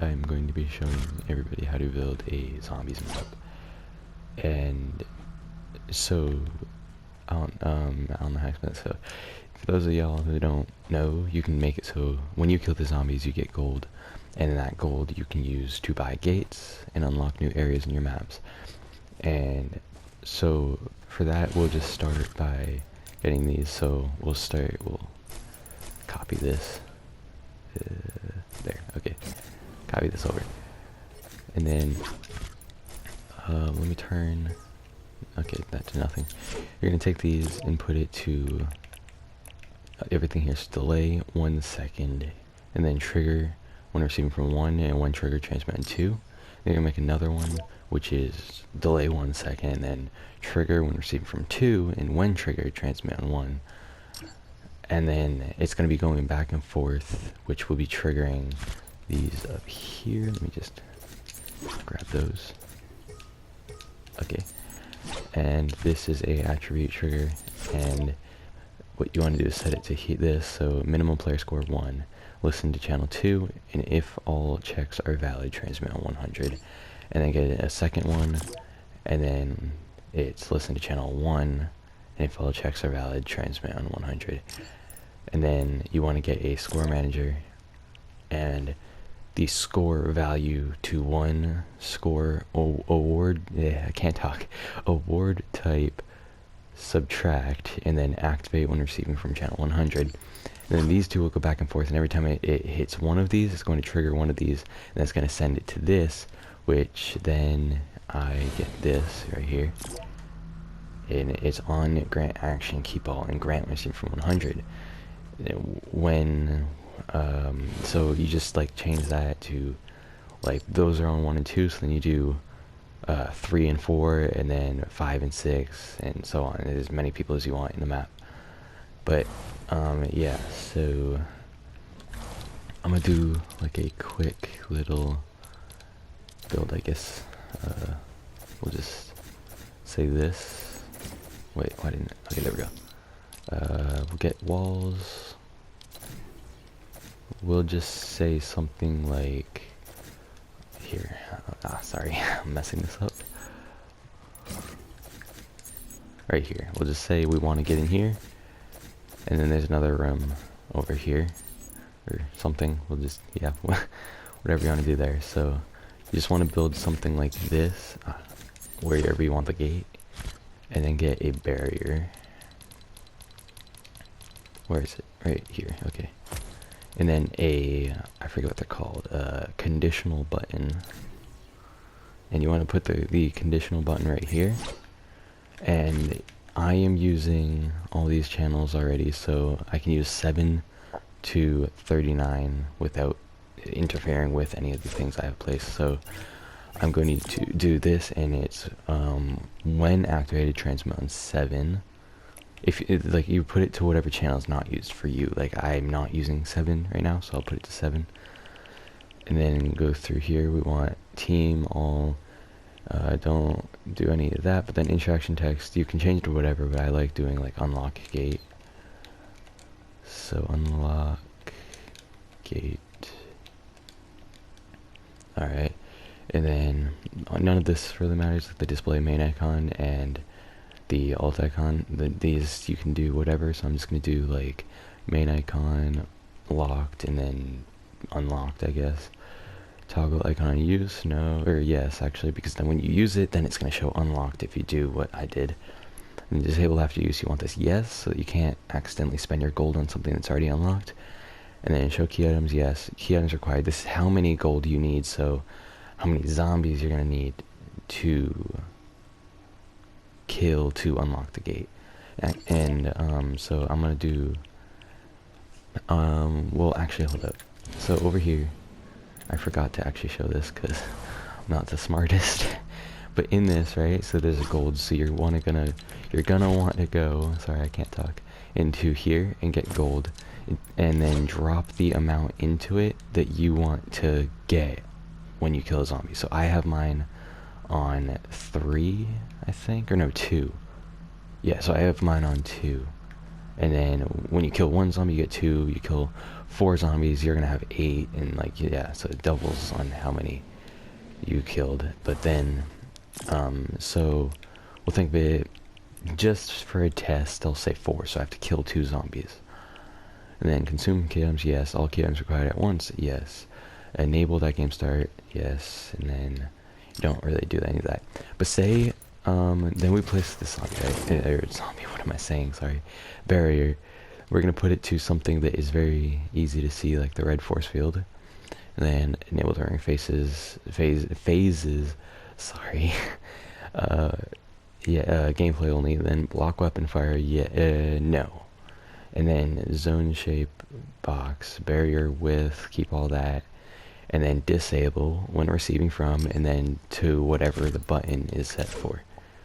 I'm going to be showing everybody how to build a zombies map. And so, I don't know how to explain it. So, for those of y'all who don't know, you can make it so when you kill the zombies, you get gold. And that gold you can use to buy gates and unlock new areas in your maps. And so, for that, we'll just start by getting these. So, we'll copy this. There, okay. Copy this over. And then, let me turn, okay, that to nothing. You're going to take these and put it to, everything here is delay 1 second, and then trigger when receiving from 1, and when trigger transmit on 2. Then you're going to make another one, which is delay 1 second, and then trigger when receiving from 2, and when trigger transmit on 1. And then it's going to be going back and forth, which will be triggering these up here. Let me just grab those. Okay. And this is a attribute trigger, and what you want to do is set it to this, so minimum player score 1, listen to channel 2, and if all checks are valid, transmit on 100. And then get a second one, and then it's listen to channel 1, and if all checks are valid, transmit on 100. And then you want to get a score manager, and the score value to 1 score award, I can't talk, award type subtract, and then activate when receiving from channel 100. And then these two will go back and forth, and every time it hits one of these, it's going to trigger one of these, and that's going to send it to this, which then I get this right here, and it's on grant action, keep all, and grant receiving from 100. When so you just like change that to like those are on 1 and 2, so then you do 3 and 4, and then 5 and 6, and so on, as many people as you want in the map. But yeah, so I'm gonna do like a quick little build, I guess. We'll just say this. Wait, why didn't okay, there we go. We'll get walls. We'll just say something like here. Sorry, I'm messing this up. Right here. We'll just say we want to get in here, and then there's another room over here, or something. We'll just, yeah, whatever you want to do there. So you just want to build something like this, wherever you want the gate, and then get a barrier. Where is it? Right here, okay. And then I forget what they're called, conditional button. And you want to put the conditional button right here. And I am using all these channels already, so I can use 7 to 39 without interfering with any of the things I have placed. So I'm going to do this, and it's when activated, transmit on 7. If like you put it to whatever channel is not used for you. Like I'm not using 7 right now, so I'll put it to 7. And then go through here. We want team all. Don't do any of that. But then interaction text, you can change it to whatever. But I like doing like unlock gate. So unlock gate. All right. And then none of this really matters. Like the display main icon and the alt icon, these you can do whatever, so I'm just going to do like main icon, locked, and then unlocked, I guess. Toggle icon use, no, or yes, actually, because then when you use it, then it's going to show unlocked if you do what I did. And disable after use, you want this yes, so that you can't accidentally spend your gold on something that's already unlocked. And then show key items, yes, key items required. This is how many gold you need, so how many zombies you're going to need to kill to unlock the gate. And so I'm gonna do well, actually, hold up. So over here, I forgot to actually show this because I'm not the smartest. But in this, right, so there's a gold, so you're gonna want to go, sorry I can't talk, into here and get gold, and then drop the amount into it that you want to get when you kill a zombie. So I have mine on 3, I think, or no, 2. Yeah, so I have mine on 2. And then when you kill one zombie, you get 2. You kill 4 zombies, you're gonna have 8, and like, yeah, so it doubles on how many you killed. But then, so we'll think of it just for a test. I'll say 4, so I have to kill 2 zombies. And then consume key items, yes. All key items required at once, yes. Enable that game start, yes. And then you don't really do any of that. But say, then we place the zombie, right? Zombie, what am I saying? Sorry. Barrier. We're going to put it to something that is very easy to see, like the red force field. And then enable during phases, sorry. Gameplay only. Then block weapon fire, no. And then zone shape, box, barrier width, keep all that. And then disable when receiving from, and then to whatever the button is set for,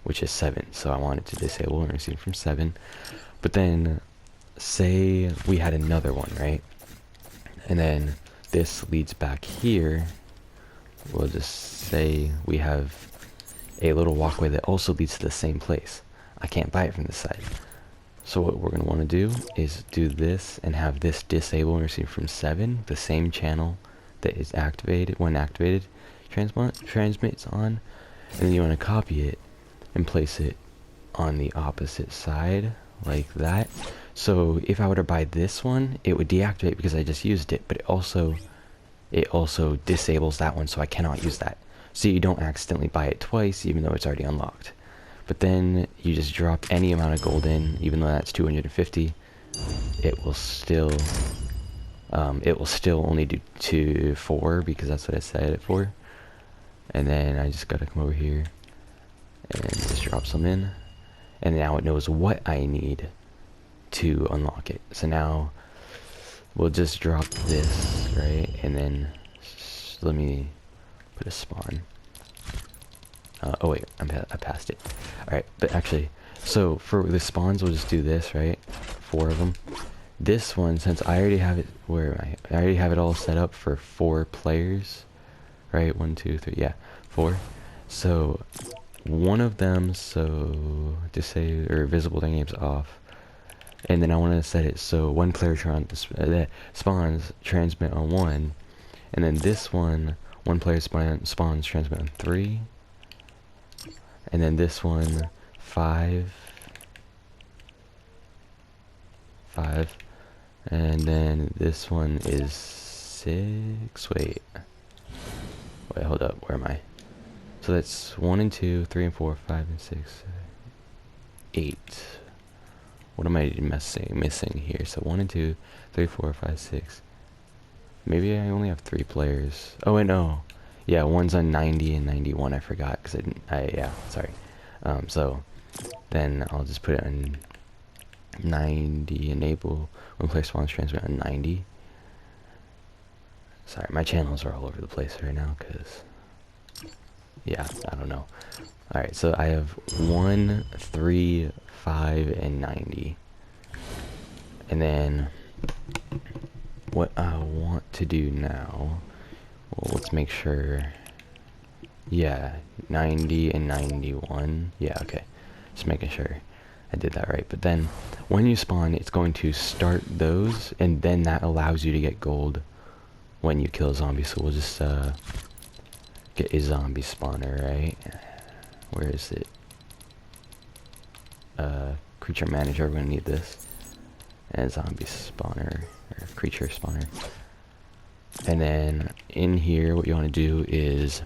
which is 7. So I want it to disable when receiving from 7. But then, say we had another one, right? And then this leads back here. We'll just say we have a little walkway that also leads to the same place. I can't buy it from this side. So what we're going to want to do is do this and have this disable and receive from 7, the same channel that is activated when activated transmits on, and then you want to copy it and place it on the opposite side like that. So if I were to buy this one, it would deactivate because I just used it, but it also disables that one, so I cannot use that. So you don't accidentally buy it twice, even though it's already unlocked. But then you just drop any amount of gold in, even though that's 250. It will still only do 4 because that's what I set it for. And then I just gotta come over here and just drop some in, and now it knows what I need to unlock it. So now we'll just drop this, right? And then let me put a spawn. Oh wait, I passed it. Alright, but actually, so for the spawns, we'll just do this, right? 4 of them. This one, since I already have it, where am I? I already have it all set up for 4 players, right? 1, 2, 3, yeah, 4. So one of them, so disable or visible games off, and then I want to set it so one player spawns transmit on 1, and then this one player spawns transmit on 3. And then this one, 5. And then this one is 6. Wait, hold up. Where am I? So that's 1 and 2, 3 and 4, 5 and 6, 7, 8. What am I missing here? So 1 and 2, 3, 4, 5, 6. Maybe I only have 3 players. Oh, wait, no. Yeah, one's on 90 and 91. I forgot because yeah, sorry. So then I'll just put it on 90. Enable when player spawns transmit on 90. Sorry, my channels are all over the place right now because, yeah, I don't know. Alright, so I have 1, 3, 5, and 90. And then what I want to do now, well, let's make sure, yeah, 90 and 91, yeah, okay, just making sure I did that right. But then when you spawn, it's going to start those, and then that allows you to get gold when you kill a zombie. So we'll just get a zombie spawner, right? Where is it? Creature manager, we're gonna need this, and zombie spawner, or creature spawner. And then in here, what you want to do is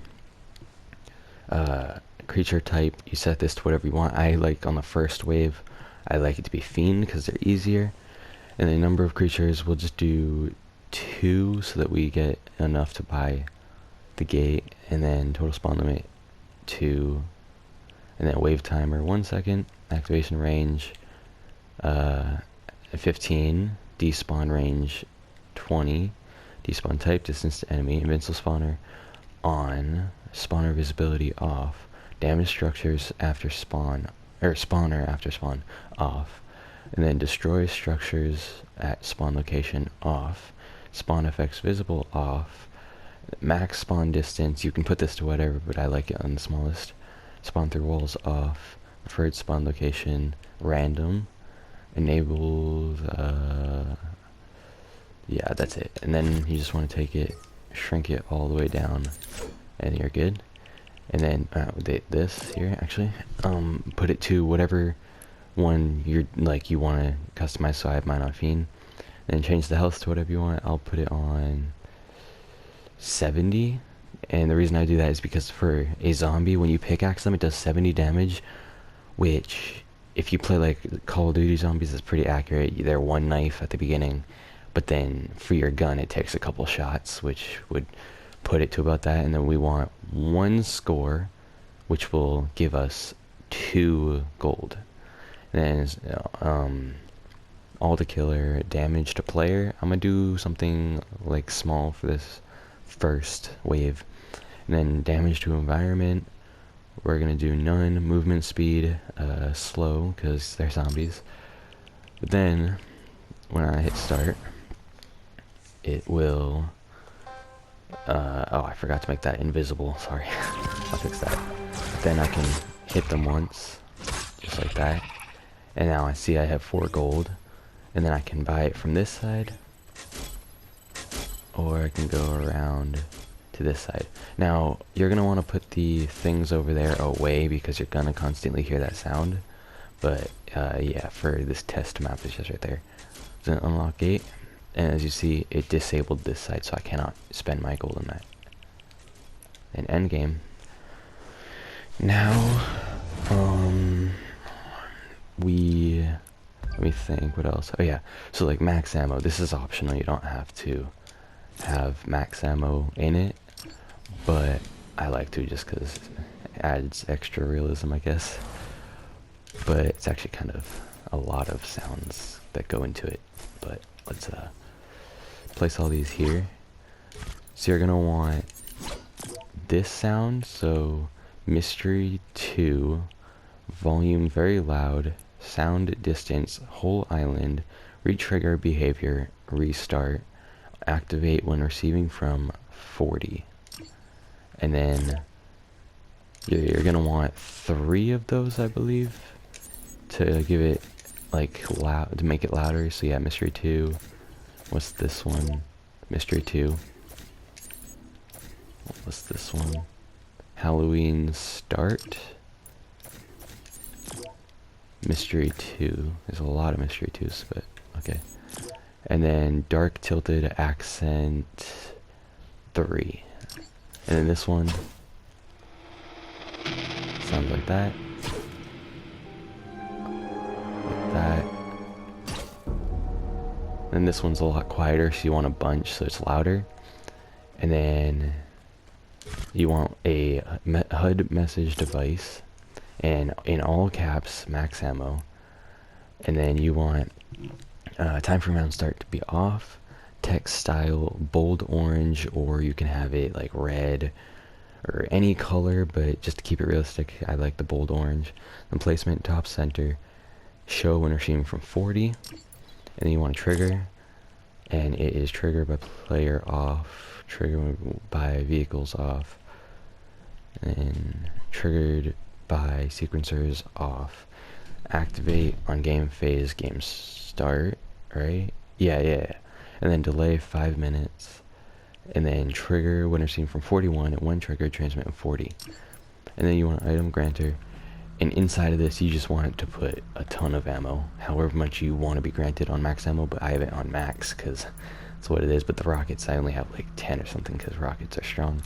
creature type, you set this to whatever you want. I like on the first wave, I like it to be fiend because they're easier. And the number of creatures, we'll just do 2 so that we get enough to buy the gate. And then total spawn limit 2, and then wave timer 1 second, activation range 15, despawn range 20, despawn type distance to enemy, invincible spawner on, spawner visibility off, damage structures after spawn, or spawner after spawn off, and then destroy structures at spawn location off, spawn effects visible off, max spawn distance, you can put this to whatever, but I like it on the smallest, spawn through walls off, preferred spawn location random, enables, yeah, that's it. And then you just want to take it, shrink it all the way down, and you're good. And then this here, actually, put it to whatever one you want to customize. So I have mine on Fiend. Then change the health to whatever you want. I'll put it on 70. And the reason I do that is because for a zombie, when you pickaxe them, it does 70 damage, which if you play like Call of Duty zombies, it's pretty accurate. They're one knife at the beginning, but then for your gun, it takes a couple shots, which would put it to about that. And then we want one score, which will give us 2 gold. And then all to killer, damage to player. I'm gonna do something like small for this first wave. And then damage to environment, we're gonna do none. Movement speed, slow, because they're zombies. But then when I hit start, it will oh, I forgot to make that invisible, sorry. I'll fix that. But then I can hit them once, just like that. And now I see I have 4 gold. And then I can buy it from this side, or I can go around to this side. Now, you're going to want to put the things over there away because you're going to constantly hear that sound. But, yeah, for this test map, it's just right there. Then unlock gate, and as you see, it disabled this side, so I cannot spend my gold on that. And end game. Now, let me think, what else? Oh yeah, so like max ammo, this is optional, you don't have to have max ammo in it, but I like to just because it adds extra realism, I guess. But it's actually kind of a lot of sounds that go into it. But let's place all these here. So you're gonna want this sound, so mystery 2, volume very loud, sound distance, whole island, retrigger behavior, restart, activate when receiving from 40. And then you're gonna want 3 of those, I believe, to give it like loud, to make it louder. So yeah, mystery 2. What's this one? Mystery 2. What's this one? Halloween start. Mystery 2. There's a lot of mystery 2s, but okay. And then dark tilted accent 3. And then this one sounds like that. Like that. And this one's a lot quieter, so you want a bunch so it's louder. And then you want a HUD message device, and in all caps, max ammo. And then you want time for round start to be off, text style bold orange, or you can have it like red or any color, but just to keep it realistic, I like the bold orange. Then placement top center, show when receiving from 40, and then you want to trigger, and it is triggered by player off, triggered by vehicles off, and triggered by sequencers off. Activate on game phase, game start, right? Yeah. And then delay 5 minutes. And then trigger when receiving from 41, and when triggered, transmit in 40. And then you want item granter. And inside of this, you just want it to put a ton of ammo, however much you want to be granted on max ammo, but I have it on max because that's what it is. But the rockets, I only have like 10 or something because rockets are strong.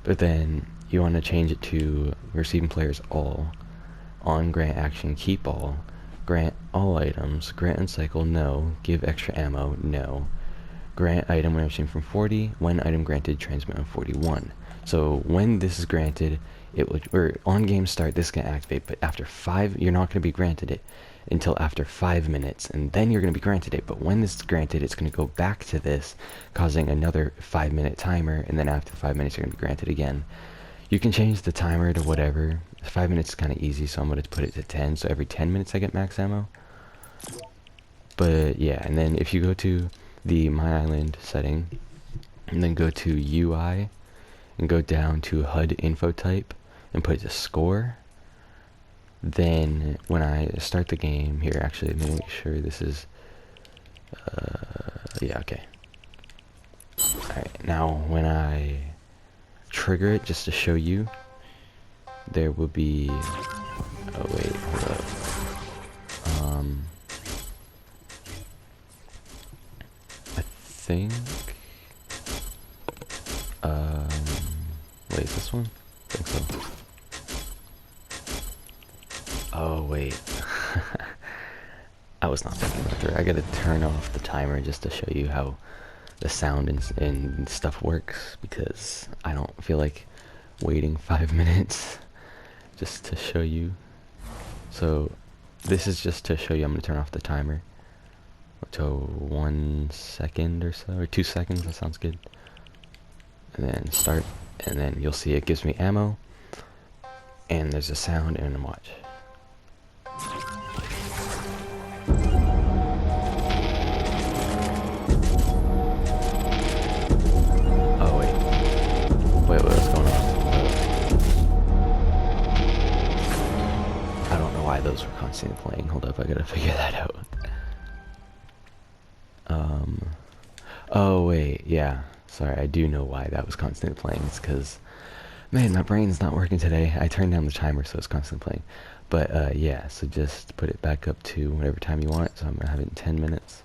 But then you want to change it to receiving players all, on grant action keep all, grant all items, grant and cycle no, give extra ammo no, grant item when receiving from 40, when item granted transmit on 41. So when this is granted, it will, or on game start, this can activate, but after 5, you're not going to be granted it until after 5 minutes, and then you're going to be granted it. But when this is granted, it's going to go back to this, causing another 5-minute timer, and then after 5 minutes, you're going to be granted again. You can change the timer to whatever. 5 minutes is kind of easy, so I'm going to put it to 10, so every 10 minutes I get max ammo. But yeah, and then if you go to the My Island setting, and then go to UI, and go down to HUD info type, and put the score, Then when I start the game here, actually, let me make sure this is, yeah, okay. Alright, now when I trigger it, just to show you, there will be, oh wait, hold up. I think, wait, is this one? I think so. Oh wait. I was not thinking that through. I gotta turn off the timer just to show you how the sound and stuff works, because I don't feel like waiting 5 minutes just to show you. So this is just to show you. I'm gonna turn off the timer to 1 second or so, or 2 seconds. That sounds good. And then start, and then you'll see it gives me ammo, and there's a sound, and watch. Oh wait, what's going on? I don't know why those were constantly playing. Hold up, I gotta figure that out. Oh wait, yeah. Sorry, I do know why that was constantly playing. It's because, man, my brain's not working today. I turned down the timer, so it's constantly playing. But yeah, so just put it back up to whatever time you want. So I'm gonna have it in 10 minutes.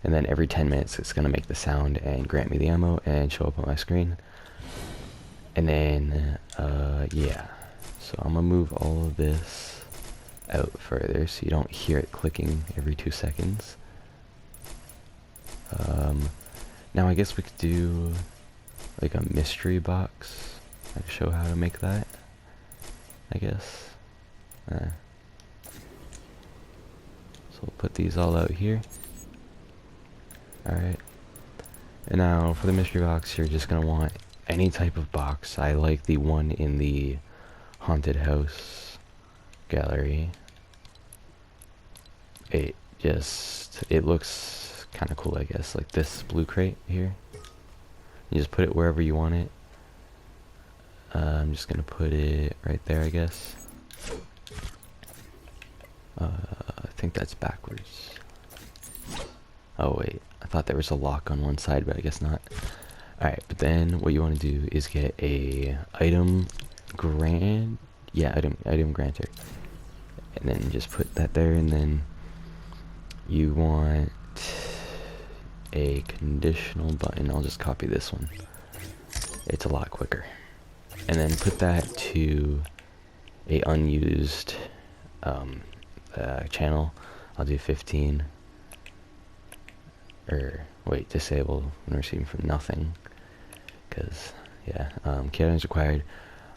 And then every 10 minutes, it's gonna make the sound and grant me the ammo and show up on my screen. And then, yeah. So I'm gonna move all of this out further so you don't hear it clicking every 2 seconds. Now I guess we could do like a mystery box. I can show how to make that, I guess. So we'll put these all out here. Alright. And now for the mystery box, you're just gonna want any type of box. I like the one in the haunted house gallery. It looks kind of cool, I guess, like this blue crate here. You just put it wherever you want it. I'm just gonna put it right there, I guess. I think that's backwards. Oh wait, I thought there was a lock on one side, but I guess not. Alright, but then what you want to do is get a item granter, and then just put that there, and then you want a conditional button. I'll just copy this one. It's a lot quicker. And then put that to a unused channel. I'll do 15. Or wait, disable when receiving from nothing. Because yeah, key items required.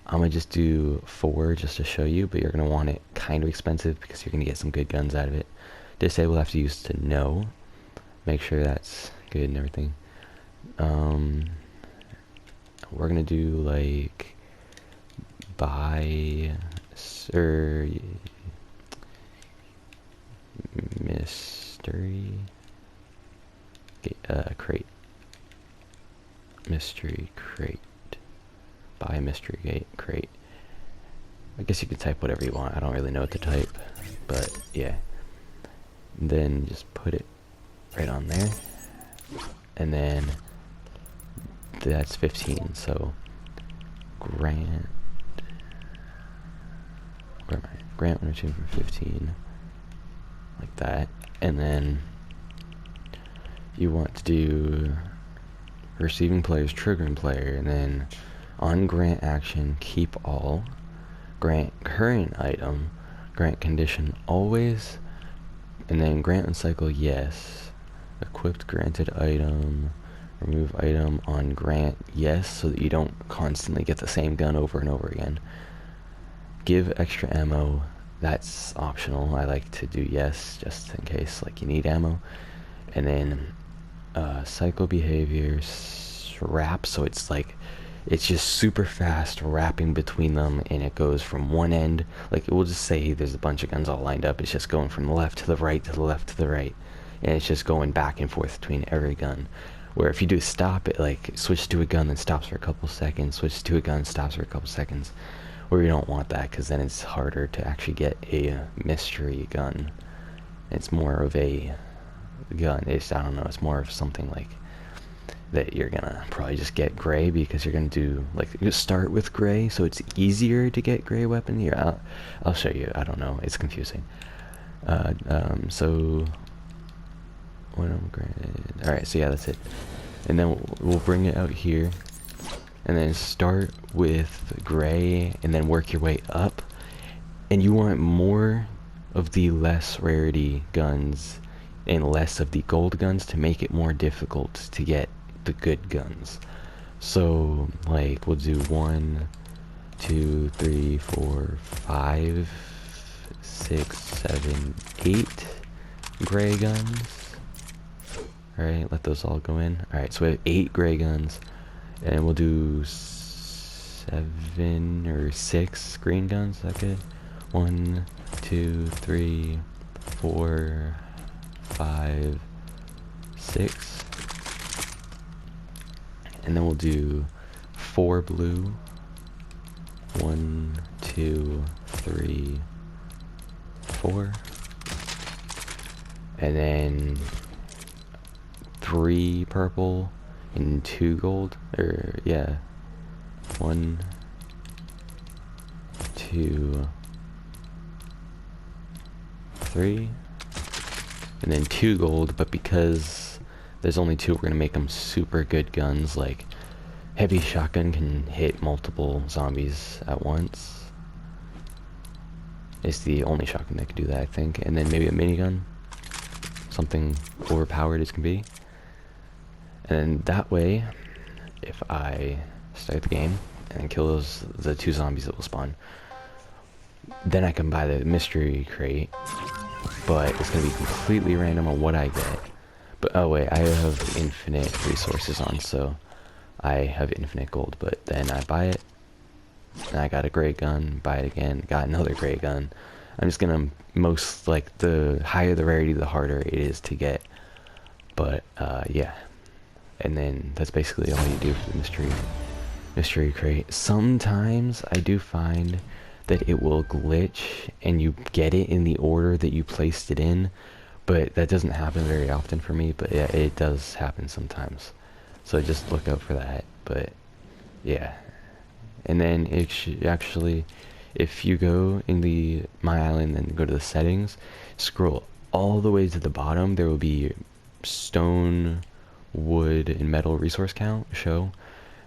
I'm gonna just do 4 just to show you, but you're gonna want it kind of expensive because you're gonna get some good guns out of it. Disable after use to no. Make sure that's good and everything. We're gonna do like buy or mystery crate. Mystery crate. Buy mystery crate. I guess you can type whatever you want. I don't really know what to type, but yeah. And then just put it right on there, and then that's 15. So grant when retrieving from 15, like that. And then you want to do receiving players, triggering player, and then on grant action, keep all, grant current item, grant condition always, and then grant and cycle yes, equipped granted item, remove item on grant yes, so that you don't constantly get the same gun over and over again. Give extra ammo, that's optional. I like to do yes just in case like you need ammo. And then cycle behavior wrap, so it's like it's just super fast wrapping between them, and it goes from one end, like we'll just say there's a bunch of guns all lined up, it's just going from the left to the right to the left to the right, and it's just going back and forth between every gun. Where if you do stop, it like switch to a gun then stops for a couple seconds, switch to a gun, stops for a couple seconds. or you don't want that, because then it's harder to actually get a mystery gun. It's more of a gun. I don't know, it's more of something like that you're gonna probably just get gray, because you're gonna do like you start with gray, so it's easier to get gray weapon. Here, I'll show you. I don't know, it's confusing. So all right, so yeah, that's it. And then we'll bring it out here, and then start with gray, and then work your way up. And you want more of the less rarity guns and less of the gold guns to make it more difficult to get the good guns. So like we'll do 1, 2, 3, 4, 5, 6, 7, 8 gray guns. Alright, let those all go in. Alright, so we have 8 gray guns, and we'll do 7 or 6 green guns. Is that good? 1, 2, 3, 4, 5, 6. And then we'll do 4 blue. 1, 2, 3, 4. And then 3 purple and 2 gold. Or, yeah. 1, 2, 3. And then 2 gold, but because there's only 2, we're gonna make them super good guns. Like heavy shotgun can hit multiple zombies at once. It's the only shotgun that can do that, I think. And then maybe a minigun, something overpowered as can be. And that way, if I start the game and kill the 2 zombies that will spawn, then I can buy the mystery crate. But it's gonna be completely random on what I get. But oh wait, I have infinite resources on, so I have infinite gold. But then I buy it, and I got a gray gun, buy it again, got another gray gun. I'm just gonna like the higher the rarity, the harder it is to get. But yeah, and then that's basically all you do for the mystery crate. Sometimes I do find that it will glitch and you get it in the order that you placed it in, but that doesn't happen very often for me. But yeah, it does happen sometimes, so just look out for that. But yeah, and then it actually, if you go in the My Island and go to the settings, scroll all the way to the bottom, there will be stone, wood, and metal resource count show.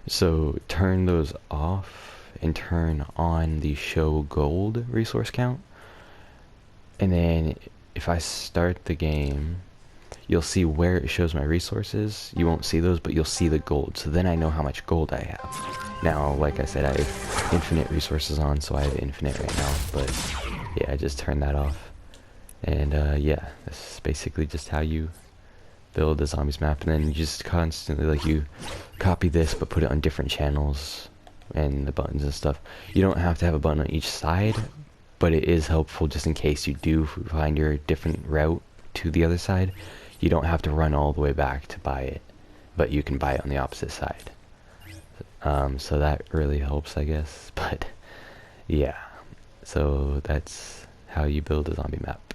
So turn those off and turn on the show gold resource count. And then if I start the game, you'll see where it shows my resources. You won't see those, but you'll see the gold. So then I know how much gold I have. Now, like I said, I have infinite resources on, so I have infinite right now. But yeah, I just turned that off. And yeah, that's basically just how you build the zombies map. And then you just constantly, like, you copy this but put it on different channels and the buttons and stuff. You don't have to have a button on each side, but it is helpful just in case you do find your different route to the other side. You don't have to run all the way back to buy it, but you can buy it on the opposite side. So that really helps, I guess. But yeah, so that's how you build a zombie map.